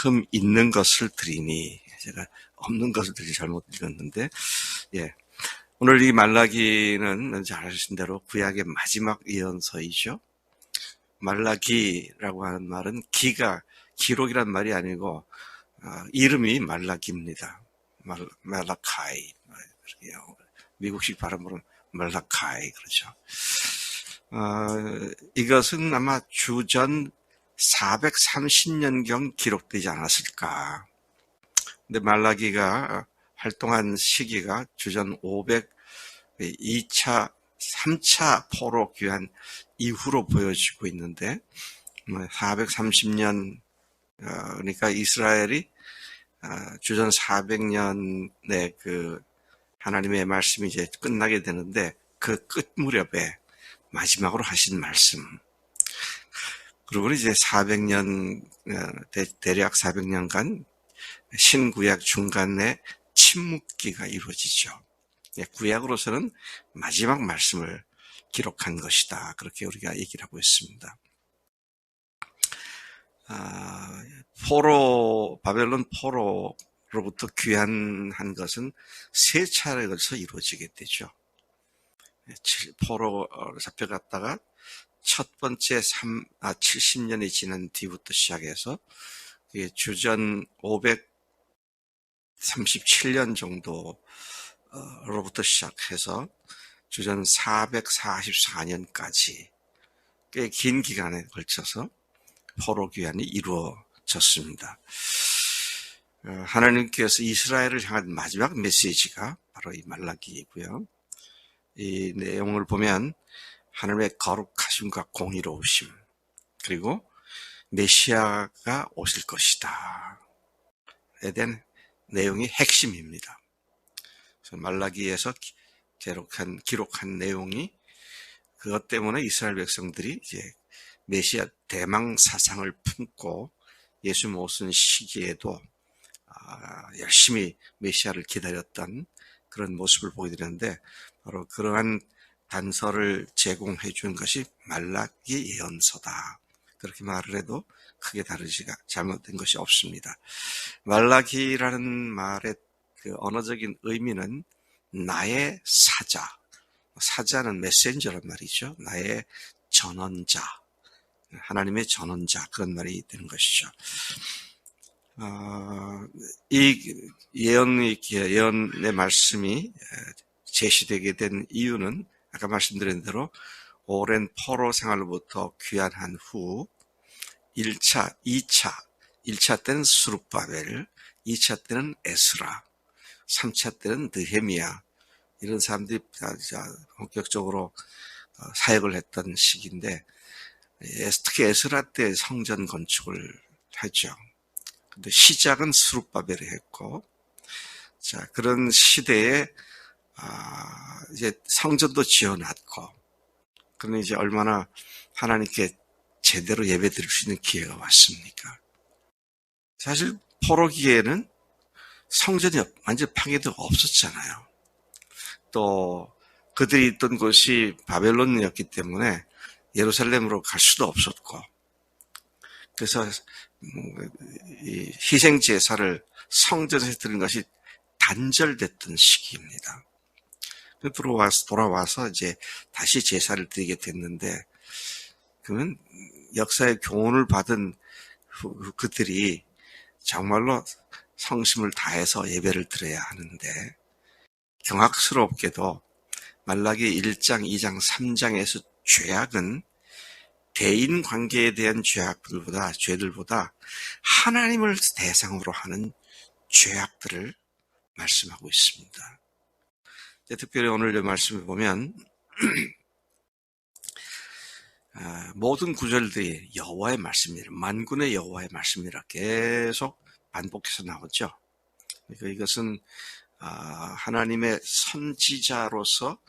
흠 있는 것을 드리니. 제가 없는 것을 드리니 잘못 읽었는데, 예. 오늘 이 말라기는 잘 아시는 대로 구약의 마지막 예언서이죠. 말라기라고 하는 말은 기록이란 말이 아니고 이름이 말라기입니다. 말라카이. 미국식 발음으로는 말라카이 그러죠. 이것은 아마 주전 430년경 기록되지 않았을까. 근데 말라기가 활동한 시기가 주전 3차 포로 귀환 이후로 보여지고 있는데, 430년, 그러니까 이스라엘이 주전 400년에 그 하나님의 말씀이 이제 끝나게 되는데, 그 끝 무렵에 마지막으로 하신 말씀. 그리고 이제 400년, 대략 400년간 신구약 중간에 침묵기가 이루어지죠. 구약으로서는 마지막 말씀을 기록한 것이다. 그렇게 우리가 얘기를 하고 있습니다. 바벨론 포로로부터 귀환한 것은 세 차례에 걸쳐서 이루어지게 되죠. 포로 잡혀갔다가 첫 번째 70년이 지난 뒤부터 시작해서 주전 537년 정도로부터 시작해서 주전 444년까지 꽤 긴 기간에 걸쳐서 포로 귀환이 이루어졌습니다. 하나님께서 이스라엘을 향한 마지막 메시지가 바로 이 말라기이고요. 이 내용을 보면 하나님의 거룩하심과 공의로우심, 그리고 메시아가 오실 것이다 에 대한 내용이 핵심입니다. 그래서 말라기에서 기록한 내용이 그것 때문에 이스라엘 백성들이 이제 메시아 대망 사상을 품고 예수 모신 시기에도 열심히 메시아를 기다렸던 그런 모습을 보게 되는데, 바로 그러한 단서를 제공해 준 것이 말라기 예언서다. 그렇게 말을 해도 크게 다르지가 잘못된 것이 없습니다. 말라기라는 말의 그 언어적인 의미는 나의 사자는 메신저란 말이죠. 나의 전언자, 하나님의 전언자, 그런 말이 되는 것이죠. 이 예언의 말씀이 제시되게 된 이유는 아까 말씀드린 대로 오랜 포로 생활로부터 귀환한 후 1차 때는 스룹바벨, 2차 때는 에스라, 3차 때는 느헤미야, 이런 사람들이 본격적으로 사역을 했던 시기인데, 특히 에스라 때 성전 건축을 했죠. 근데 시작은 스룹바벨이 했고, 자, 그런 시대에 이제 성전도 지어놨고, 그러면 이제 얼마나 하나님께 제대로 예배 드릴 수 있는 기회가 왔습니까? 사실 포로기에는 성전이 완전 파괴도 없었잖아요. 또 그들이 있던 곳이 바벨론이었기 때문에 예루살렘으로 갈 수도 없었고, 그래서 이 희생 제사를 성전에서 드리는 것이 단절됐던 시기입니다. 돌아와서 이제 다시 제사를 드리게 됐는데, 그러면 역사의 교훈을 받은 그들이 정말로 성심을 다해서 예배를 드려야 하는데, 경악스럽게도 말라기 1장, 2장, 3장에서 죄악은 대인 관계에 대한 죄들보다 하나님을 대상으로 하는 죄악들을 말씀하고 있습니다. 특별히 오늘 이 말씀을 보면 모든 구절들이 여호와의 말씀이라, 만군의 여호와의 말씀이라 계속 반복해서 나오죠. 그러니까 이것은 하나님의 선지자로서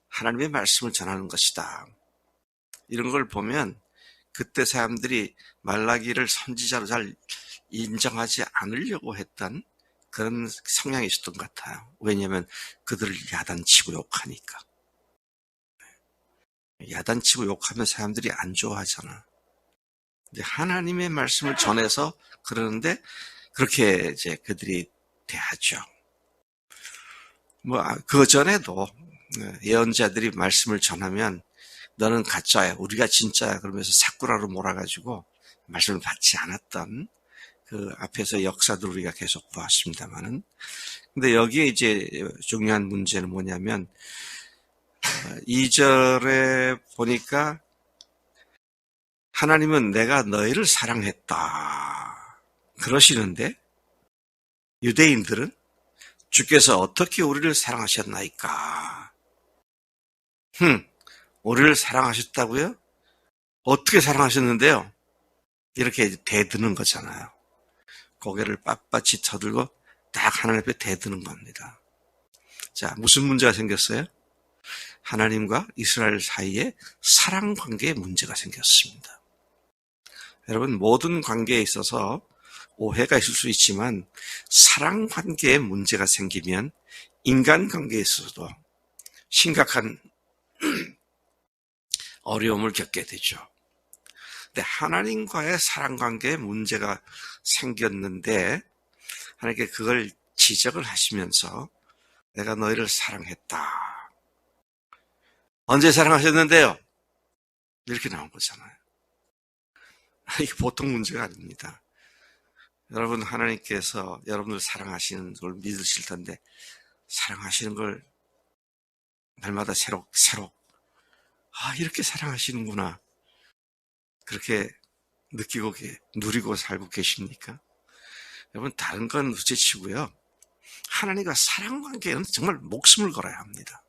하나님의 말씀을 전하는 것이다. 이런 걸 보면 그때 사람들이 말라기를 선지자로 잘 인정하지 않으려고 했던 그런 성향이 있었던 것 같아요. 왜냐하면 그들을 야단치고 욕하니까. 야단치고 욕하면 사람들이 안 좋아하잖아. 이제 하나님의 말씀을 전해서 그러는데 그렇게 이제 그들이 대하죠. 그 전에도 예언자들이 말씀을 전하면 너는 가짜야, 우리가 진짜야 그러면서 사꾸라로 몰아가지고 말씀을 받지 않았던 그 앞에서 역사들 우리가 계속 보았습니다만은, 근데 여기에 이제 중요한 문제는 뭐냐면 2절에 보니까 하나님은 내가 너희를 사랑했다 그러시는데 유대인들은 주께서 어떻게 우리를 사랑하셨나이까? 우리를 사랑하셨다고요? 어떻게 사랑하셨는데요? 이렇게 대드는 거잖아요. 고개를 빳빳이 쳐들고 딱 하나님 앞에 대드는 겁니다. 자, 무슨 문제가 생겼어요? 하나님과 이스라엘 사이에 사랑 관계에 문제가 생겼습니다. 여러분, 모든 관계에 있어서 오해가 있을 수 있지만 사랑 관계에 문제가 생기면 인간 관계에 있어서도 심각한 어려움을 겪게 되죠. 근데 하나님과의 사랑 관계에 문제가 생겼는데 하나님께 그걸 지적을 하시면서 내가 너희를 사랑했다. 언제 사랑하셨는데요? 이렇게 나온 거잖아요. 이게 보통 문제가 아닙니다. 여러분, 하나님께서 여러분을 사랑하시는 걸 믿으실 텐데 사랑하시는 걸 날마다 새록 이렇게 사랑하시는구나, 그렇게 느끼고 누리고 살고 계십니까? 여러분, 다른 건 둘째치고요, 하나님과 사랑 관계는 정말 목숨을 걸어야 합니다.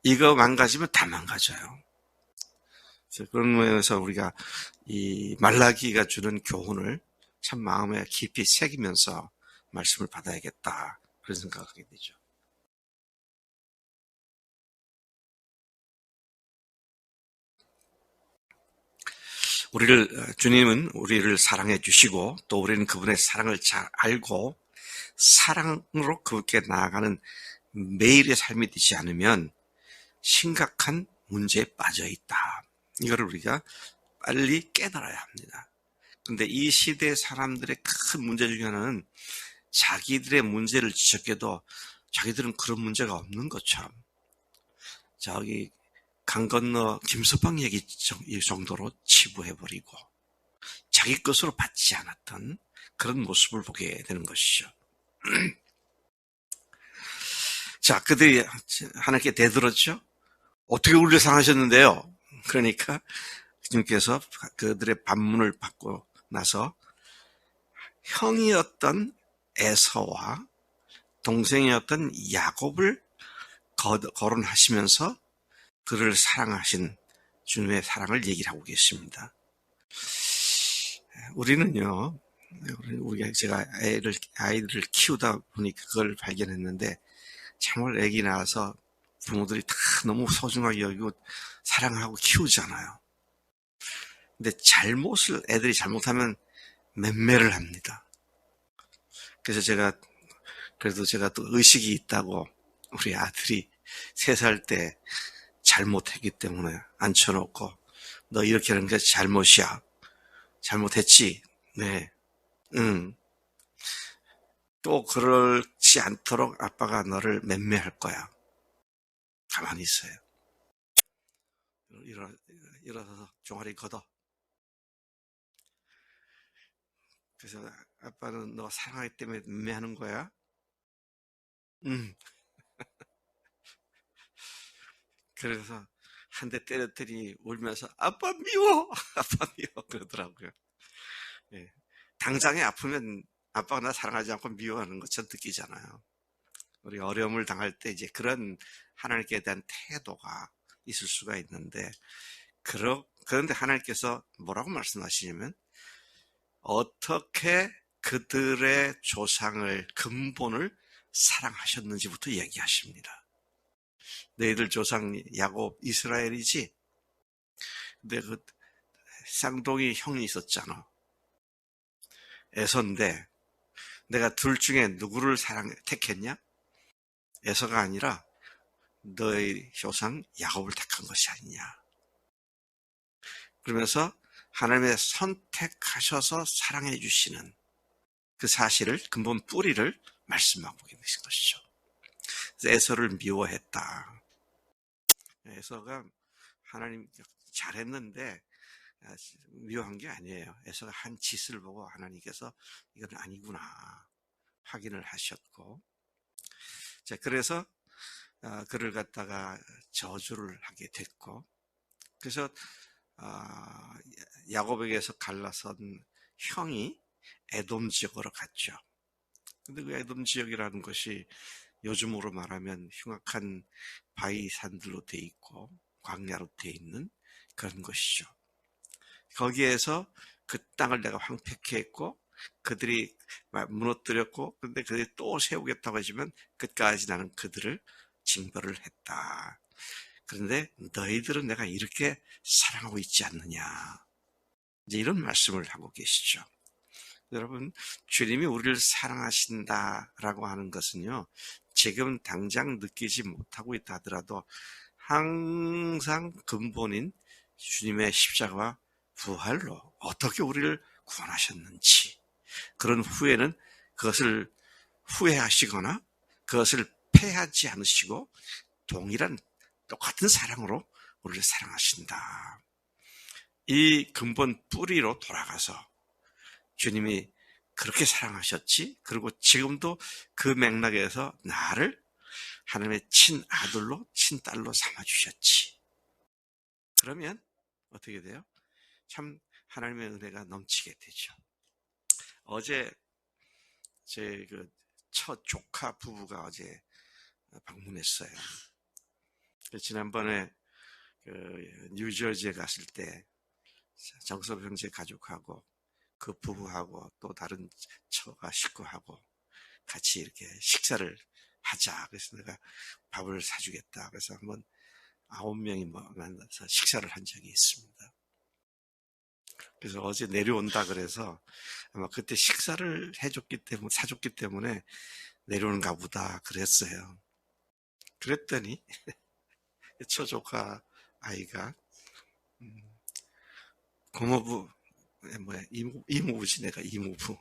이거 망가지면 다 망가져요. 그런 면에서 우리가 이 말라기가 주는 교훈을 참 마음에 깊이 새기면서 말씀을 받아야겠다, 그런 생각을 하게 되죠. 주님은 우리를 사랑해 주시고 또 우리는 그분의 사랑을 잘 알고 사랑으로 그분께 나아가는 매일의 삶이 되지 않으면 심각한 문제에 빠져 있다. 이거를 우리가 빨리 깨달아야 합니다. 근데 이 시대 사람들의 큰 문제 중에 하나는 자기들의 문제를 지적해도 자기들은 그런 문제가 없는 것처럼, 저기 강 건너 김서방 얘기 정도로 치부해버리고 자기 것으로 받지 않았던 그런 모습을 보게 되는 것이죠. 자, 그들이 하나님께 대들었죠. 어떻게 우리를 사랑하셨는데요? 그러니까 주님께서 그들의 반문을 받고 나서 형이었던 에서와 동생이었던 야곱을 거론하시면서 그를 사랑하신 주님의 사랑을 얘기를 하고 계십니다. 우리는요, 제가 아이들을 키우다 보니 그걸 발견했는데, 정말 아기 낳아서 부모들이 다 너무 소중하게 여기고 사랑하고 키우잖아요. 근데 애들이 잘못하면 맴매를 합니다. 그래서 제가 또 의식이 있다고, 우리 아들이 3살 때 잘못했기 때문에 앉혀놓고 너 이렇게 하는 게 잘못이야. 잘못했지? 네. 또 그렇지 않도록 아빠가 너를 맴매할 거야. 가만히 있어요. 일어서서 종아리 걷어. 그래서 아빠는 너 사랑하기 때문에 맴매하는 거야? 그래서 한 대 때렸더니 울면서 아빠 미워! 아빠 미워! 그러더라고요. 예. 당장에 아프면 아빠가 나 사랑하지 않고 미워하는 것처럼 느끼잖아요. 우리 어려움을 당할 때 이제 그런 하나님께 대한 태도가 있을 수가 있는데, 그런데 하나님께서 뭐라고 말씀하시냐면 어떻게 그들의 조상을, 근본을 사랑하셨는지부터 얘기하십니다. 너희들 조상 야곱 이스라엘이지? 근데 그 쌍둥이 형이 있었잖아. 에서인데 내가 둘 중에 누구를 택했냐? 에서가 아니라 너의 조상 야곱을 택한 것이 아니냐. 그러면서 하나님의 선택하셔서 사랑해 주시는 그 사실을, 근본 뿌리를 말씀하고 있는 것이죠. 그래서 에서를 미워했다. 에서가 하나님 잘했는데 미워한 게 아니에요. 에서가 한 짓을 보고 하나님께서 이건 아니구나 확인을 하셨고, 자, 그래서 그를 갖다가 저주를 하게 됐고, 그래서 야곱에게서 갈라선 형이 에돔 지역으로 갔죠. 근데 그 에돔 지역이라는 것이 요즘으로 말하면 흉악한 바위산들로 돼 있고 광야로 돼 있는 그런 것이죠. 거기에서 그 땅을 내가 황폐케 했고 그들이 무너뜨렸고, 근데 그들이 또 세우겠다고 하지만 끝까지 나는 그들을 징벌을 했다. 그런데 너희들은 내가 이렇게 사랑하고 있지 않느냐, 이제 이런 말씀을 하고 계시죠. 여러분, 주님이 우리를 사랑하신다라고 하는 것은요, 지금 당장 느끼지 못하고 있다 하더라도 항상 근본인 주님의 십자가와 부활로 어떻게 우리를 구원하셨는지, 그런 후에는 그것을 후회하시거나 그것을 패하지 않으시고 동일한 똑같은 사랑으로 우리를 사랑하신다. 이 근본 뿌리로 돌아가서 주님이 그렇게 사랑하셨지, 그리고 지금도 그 맥락에서 나를 하나님의 친아들로 친딸로 삼아주셨지. 그러면 어떻게 돼요? 참 하나님의 은혜가 넘치게 되죠. 어제 제 첫 조카 부부가 어제 방문했어요. 지난번에 뉴저지에 갔을 때 정섭 형제 가족하고 그 부부하고 또 다른 처가 식구하고 같이 이렇게 식사를 하자. 그래서 내가 밥을 사주겠다. 그래서 한번 9명이 만나서 식사를 한 적이 있습니다. 그래서 어제 내려온다 그래서 아마 그때 식사를 사줬기 때문에 내려오는가 보다 그랬어요. 그랬더니 처조카 아이가 고모부, 이모부지, 내가 이모부.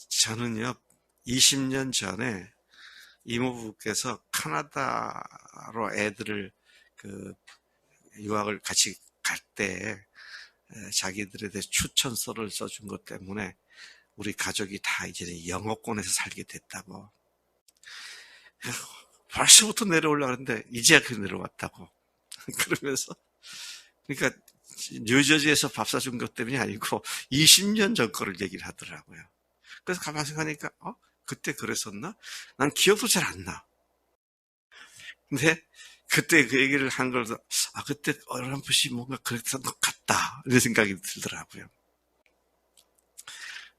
저는요 20년 전에 이모부께서 카나다로 애들을 유학을 같이 갈 때 자기들에 대해서 추천서를 써준 것 때문에 우리 가족이 다 이제 영어권에서 살게 됐다고. 벌써부터 내려오려고 했는데 이제야 내려왔다고. 그러면서, 그러니까 뉴저지에서 밥 사준 것 때문이 아니고 20년 전 거를 얘기를 하더라고요. 그래서 가만히 생각하니까 그때 그랬었나? 난 기억도 잘 안 나. 근데 그때 그 얘기를 한 걸, 그때 어렴풋이 뭔가 그랬던 것 같다, 이런 생각이 들더라고요.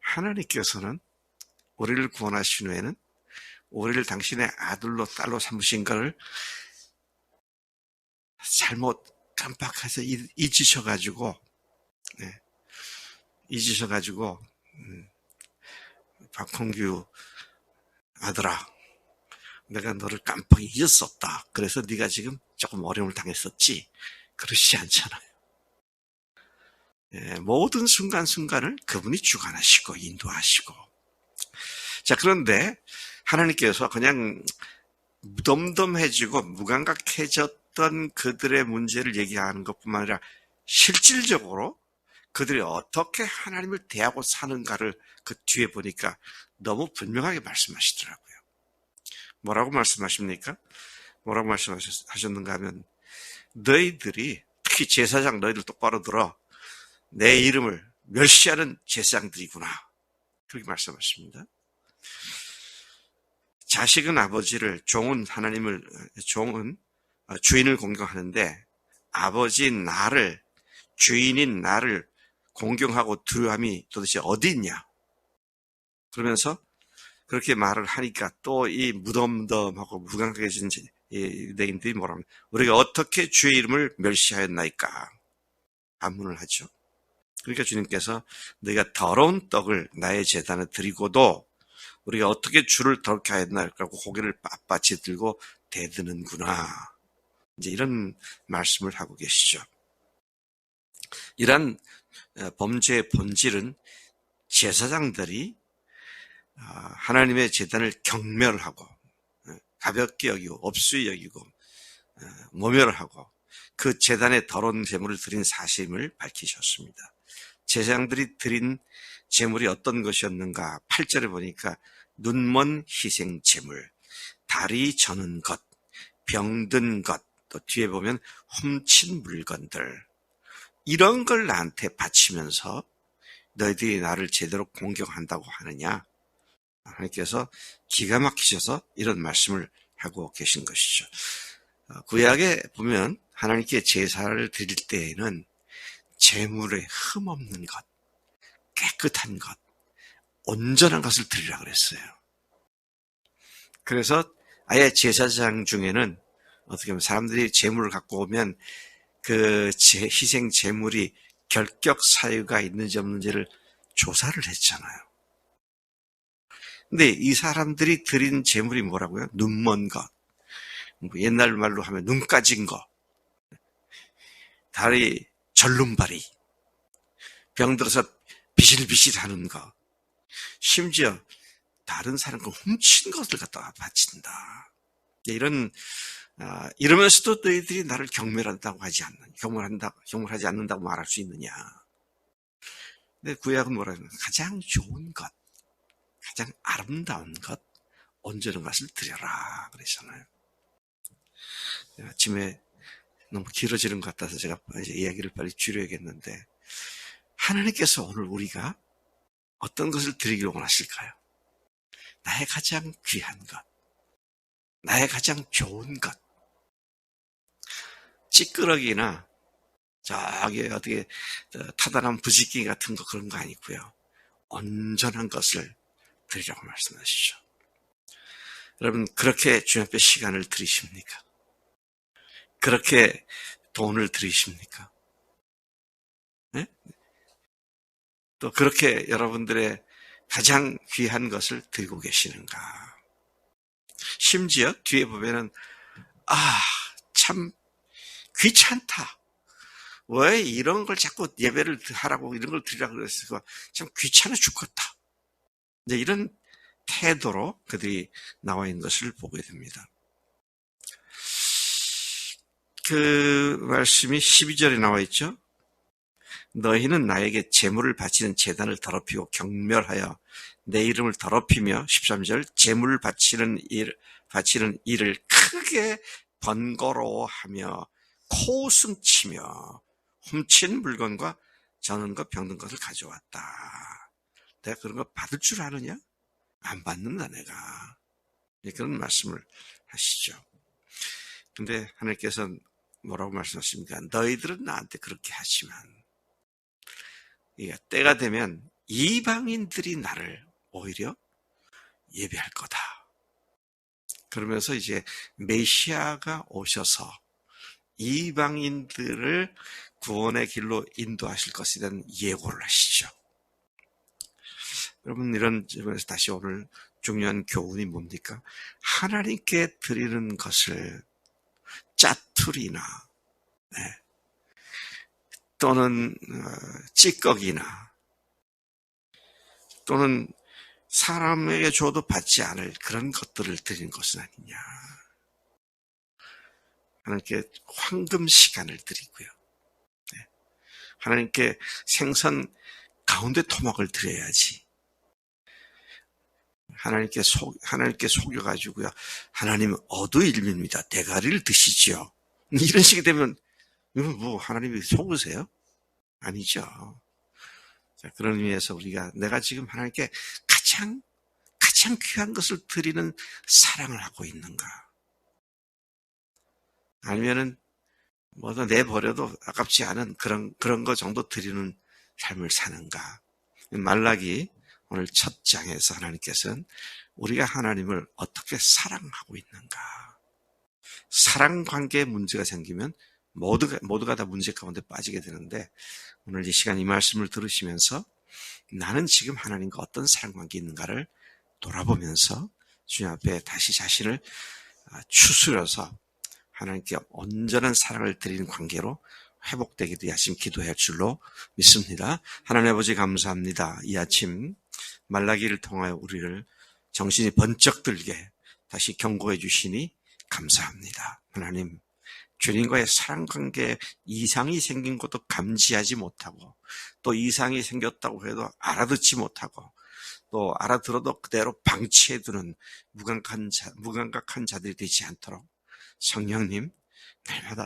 하나님께서는 우리를 구원하신 후에는 우리를 당신의 아들로 딸로 삼으신 것을 잘못 깜빡해서 잊으셔가지고 박홍규 아들아, 내가 너를 깜빡 잊었었다. 그래서 네가 지금 조금 어려움을 당했었지. 그러시지 않잖아요. 모든 순간순간을 그분이 주관하시고 인도하시고. 자, 그런데 하나님께서 그냥 무덤덤해지고 무감각해졌던 그들의 문제를 얘기하는 것뿐만 아니라 실질적으로 그들이 어떻게 하나님을 대하고 사는가를 그 뒤에 보니까 너무 분명하게 말씀하시더라고요. 뭐라고 말씀하십니까? 뭐라고 말씀하셨는가 하면, 너희들이, 특히 제사장 너희들 똑바로 들어, 내 이름을 멸시하는 제사장들이구나, 그렇게 말씀하십니다. 자식은 아버지를, 종은 주인을 공경하는데 아버지인 나를, 주인인 나를 공경하고 두려움이 도대체 어디 있냐? 그러면서 그렇게 말을 하니까 또 이 무덤덤하고 무감각해진 유대인들이 뭐라고 하면, 우리가 어떻게 주의 이름을 멸시하였나이까 반문을 하죠. 그러니까 주님께서 너희가 더러운 떡을 나의 제단에 드리고도 우리가 어떻게 주를 더럽게 하였나이까 하고 고개를 빳빳이 들고 대드는구나, 이제 이런 말씀을 하고 계시죠. 이러한 범죄의 본질은 제사장들이 하나님의 제단을 경멸하고 가볍게 여기고 업수히 여기고 모멸하고 그 제단에 더러운 제물을 드린 사실임을 밝히셨습니다. 제사장들이 드린 제물이 어떤 것이었는가? 8절에 보니까 눈먼 희생 제물, 다리 저는 것, 병든 것, 또 뒤에 보면 훔친 물건들, 이런 걸 나한테 바치면서 너희들이 나를 제대로 공격한다고 하느냐? 하나님께서 기가 막히셔서 이런 말씀을 하고 계신 것이죠. 구약에 보면 하나님께 제사를 드릴 때에는 제물에 흠없는 것, 깨끗한 것, 온전한 것을 드리라 그랬어요. 그래서 아예 제사장 중에는 어떻게 보면 사람들이 제물을 갖고 오면 그 희생 제물이 결격 사유가 있는지 없는지를 조사를 했잖아요. 근데 이 사람들이 드린 제물이 뭐라고요? 눈먼 것, 옛날 말로 하면 눈 까진 거, 다리 절름발이, 병들어서 비실비실하는 거, 심지어 다른 사람 거 훔친 것을 갖다가 바친다. 이러면서도 너희들이 나를 경멸하지 않는다고 말할 수 있느냐? 근데 구약은 뭐라 하냐면 가장 좋은 것, 가장 아름다운 것, 온전한 것을 드려라 그러잖아요. 아침에 너무 길어지는 것 같아서 제가 이제 이야기를 빨리 줄여야겠는데, 하나님께서 오늘 우리가 어떤 것을 드리기를 원하실까요? 나의 가장 귀한 것, 나의 가장 좋은 것, 찌끄러기나 저기 어떻게 타다란 부지기 같은 거 그런 거 아니고요. 온전한 것을 드리라고 말씀하시죠. 여러분, 그렇게 주님 앞에 시간을 들이십니까? 그렇게 돈을 들이십니까? 네? 또 그렇게 여러분들의 가장 귀한 것을 드리고 계시는가? 심지어 뒤에 보면은 참 귀찮다. 왜 이런 걸 자꾸 예배를 하라고 이런 걸 드리라고 그랬을까? 참 귀찮아 죽겠다. 이제 이런 태도로 그들이 나와 있는 것을 보게 됩니다. 그 말씀이 12절에 나와 있죠. 너희는 나에게 제물을 바치는 제단을 더럽히고 경멸하여 내 이름을 더럽히며 13절 제물을 바치는 일을 크게 번거로워하며 코웃음치며 훔친 물건과 저는 것 병든 것을 가져왔다. 내가 그런 거 받을 줄 아느냐? 안 받는다 내가. 그런 말씀을 하시죠. 근데 하나님께서는 뭐라고 말씀하십니까? 너희들은 나한테 그렇게 하지만 때가 되면 이방인들이 나를 오히려 예배할 거다. 그러면서 이제 메시아가 오셔서 이방인들을 구원의 길로 인도하실 것에 대한 예고를 하시죠. 여러분, 이런 점에서 다시 오늘 중요한 교훈이 뭡니까? 하나님께 드리는 것을 짜투리나 또는 찌꺼기나 또는 사람에게 줘도 받지 않을 그런 것들을 드리는 것은 아니냐. 하나님께 황금 시간을 드리고요. 하나님께 생선 가운데 토막을 드려야지. 하나님께 속여가지고요. 하나님은 어두일입니다. 대가리를 드시지요. 이런 식이 되면 이건 뭐 하나님이 속으세요? 아니죠. 자, 그런 의미에서 우리가 내가 지금 하나님께 가장 귀한 것을 드리는 사랑을 하고 있는가? 아니면은 뭐든 내버려도 아깝지 않은 그런 거 정도 드리는 삶을 사는가? 말라기 오늘 첫 장에서 하나님께서는 우리가 하나님을 어떻게 사랑하고 있는가? 사랑 관계에 문제가 생기면 모두가 다 문제 가운데 빠지게 되는데, 오늘 이 시간 이 말씀을 들으시면서 나는 지금 하나님과 어떤 사랑 관계에 있는가를 돌아보면서 주님 앞에 다시 자신을 추스려서 하나님께 온전한 사랑을 드리는 관계로 회복되기도 야심 기도할 줄로 믿습니다. 하나님 아버지 감사합니다. 이 아침 말라기를 통하여 우리를 정신이 번쩍 들게 다시 경고해 주시니 감사합니다. 하나님, 주님과의 사랑관계에 이상이 생긴 것도 감지하지 못하고 또 이상이 생겼다고 해도 알아듣지 못하고 또 알아들어도 그대로 방치해두는 무감각한 자들이 되지 않도록 성령님,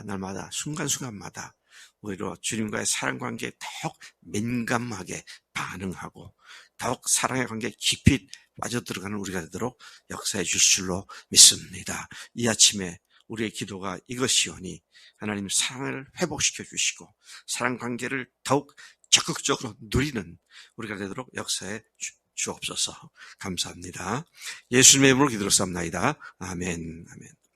날마다 순간순간마다 오히려 주님과의 사랑관계에 더욱 민감하게 반응하고 더욱 사랑의 관계에 깊이 빠져들어가는 우리가 되도록 역사해 주실 줄로 믿습니다. 이 아침에 우리의 기도가 이것이오니 하나님 사랑을 회복시켜 주시고 사랑관계를 더욱 적극적으로 누리는 우리가 되도록 역사해 주옵소서. 감사합니다. 예수님의 이름으로 기도를 쌉나이다. 아멘. 아멘.